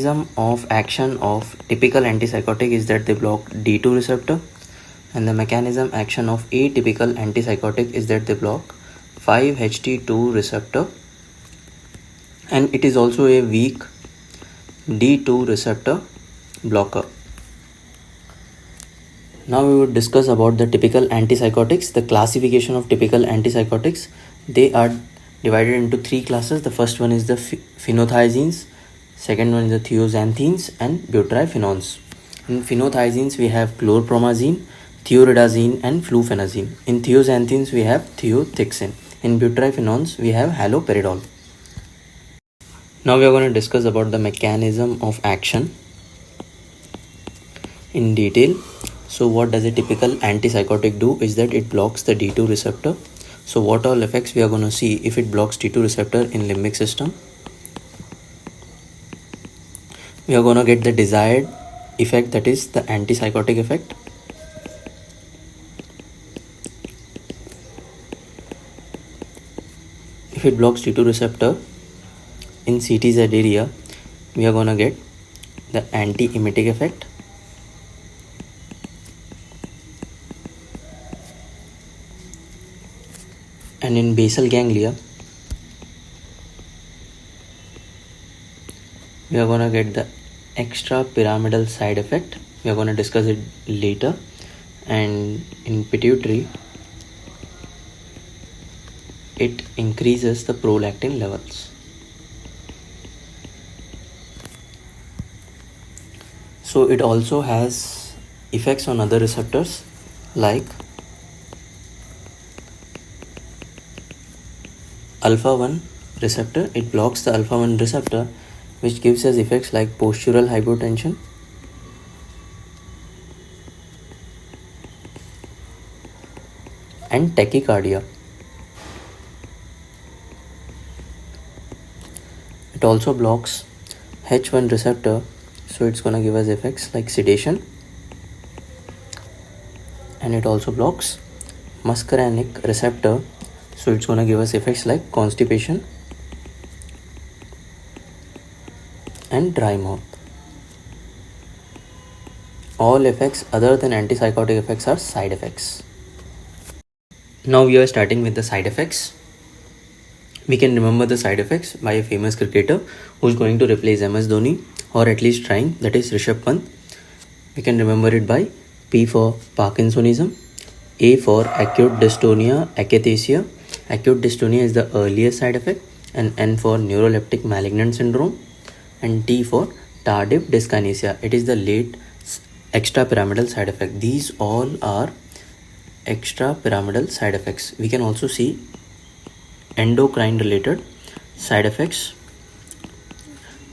Mechanism of action of typical antipsychotic is that they block D2 receptor, and the mechanism action of atypical antipsychotic is that they block 5-HT2 receptor, and it is also a weak D2 receptor blocker. Now we would discuss about the typical antipsychotics. The classification of typical antipsychotics, they are divided into three classes. The first one is the phenothiazines, second one is the thioxanthines, and butyrophenons. In phenothiazines we have chlorpromazine, thioridazine, and flufenazine. In thioxanthines we have thiothixin. In butyrophenons we have haloperidol. Now we are going to discuss about the mechanism of action in detail. So what does a typical antipsychotic do is that it blocks the D2 receptor. So what all effects we are going to see if it blocks D2 receptor in limbic system? We are going to get the desired effect, that is the antipsychotic effect. If it blocks D2 receptor in CTZ area, we are going to get the anti-emetic effect. And in basal ganglia, we are going to get the extrapyramidal side effect. We are going to discuss it later. And in pituitary, it increases the prolactin levels. So it also has effects on other receptors like alpha-1 receptor. It blocks the alpha-1 receptor, which gives us effects like postural hypotension, and tachycardia. It also blocks H1 receptor, so it's going to give us effects like sedation. And it also blocks muscarinic receptor, so it's going to give us effects like constipation and dry mouth. All effects other than antipsychotic effects are side effects. Now we are starting with the side effects. We can remember the side effects by a famous cricketer who is going to replace MS Dhoni, or at least trying, that is Rishabh Pant. We can remember it by P for Parkinsonism, A for acute dystonia akathisia. Acute dystonia is the earliest side effect, and N for neuroleptic malignant syndrome, and T for tardive dyskinesia. It is the late extrapyramidal side effect. These all are extrapyramidal side effects. We can also see endocrine related side effects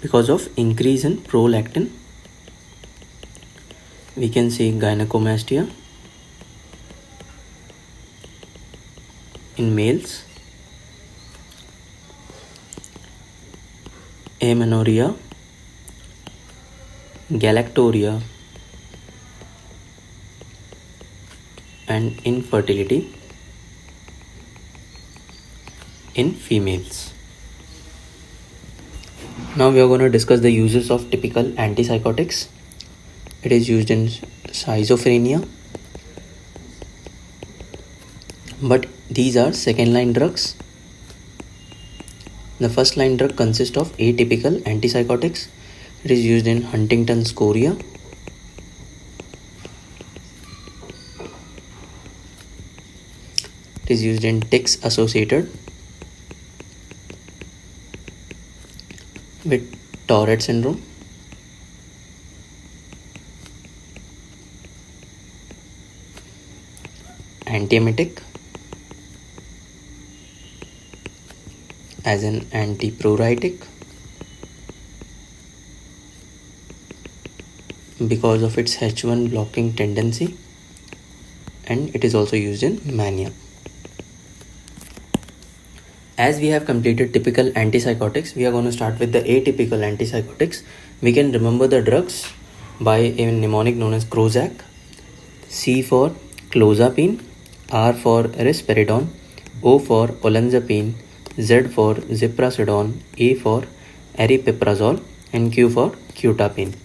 because of increase in prolactin. We can see gynecomastia in males, amenorrhea, galactorrhea, and infertility in females. Now we are going to discuss the uses of typical antipsychotics. It is used in schizophrenia, but these are second line drugs. The first line drug consists of atypical antipsychotics. It is used in Huntington's chorea, it is used in tics associated with Tourette syndrome, antiemetic as an antipruritic because of its H1 blocking tendency, and it is also used in mania. As we have completed typical antipsychotics, we are going to start with the atypical antipsychotics. We can remember the drugs by a mnemonic known as Prozac. C for clozapine, R for risperidone, O for olanzapine, Z for ziprasidone, A for aripiprazole, and Q for quetiapine.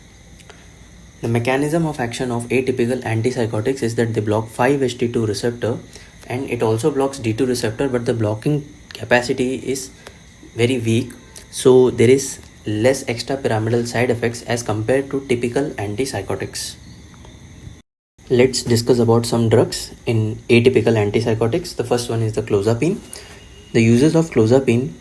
The mechanism of action of atypical antipsychotics is that they block 5-HT2 receptor and it also blocks D2 receptor, but the blocking capacity is very weak, so there is less extrapyramidal side effects as compared to typical antipsychotics. Let's discuss about some drugs in atypical antipsychotics. The first one is the clozapine. The uses of clozapine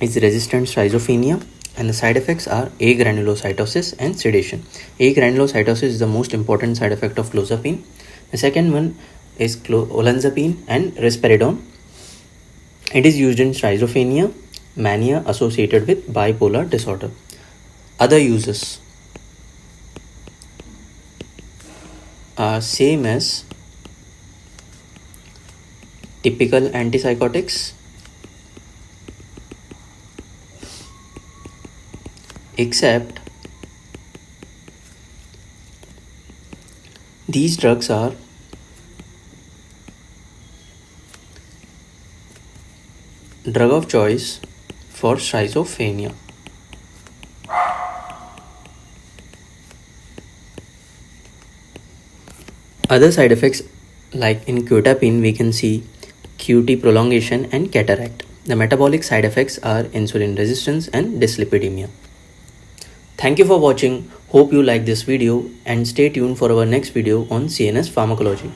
is resistant schizophrenia, and the side effects are agranulocytosis and sedation. Agranulocytosis is the most important side effect of clozapine. The second one is olanzapine and risperidone. It is used in schizophrenia, mania associated with bipolar disorder. Other uses are same as typical antipsychotics, except these drugs are drug of choice for schizophrenia. Other side effects, like in quetiapine, we can see QT prolongation and cataract. The metabolic side effects are insulin resistance and dyslipidemia. Thank you for watching. Hope you like this video and stay tuned for our next video on CNS pharmacology.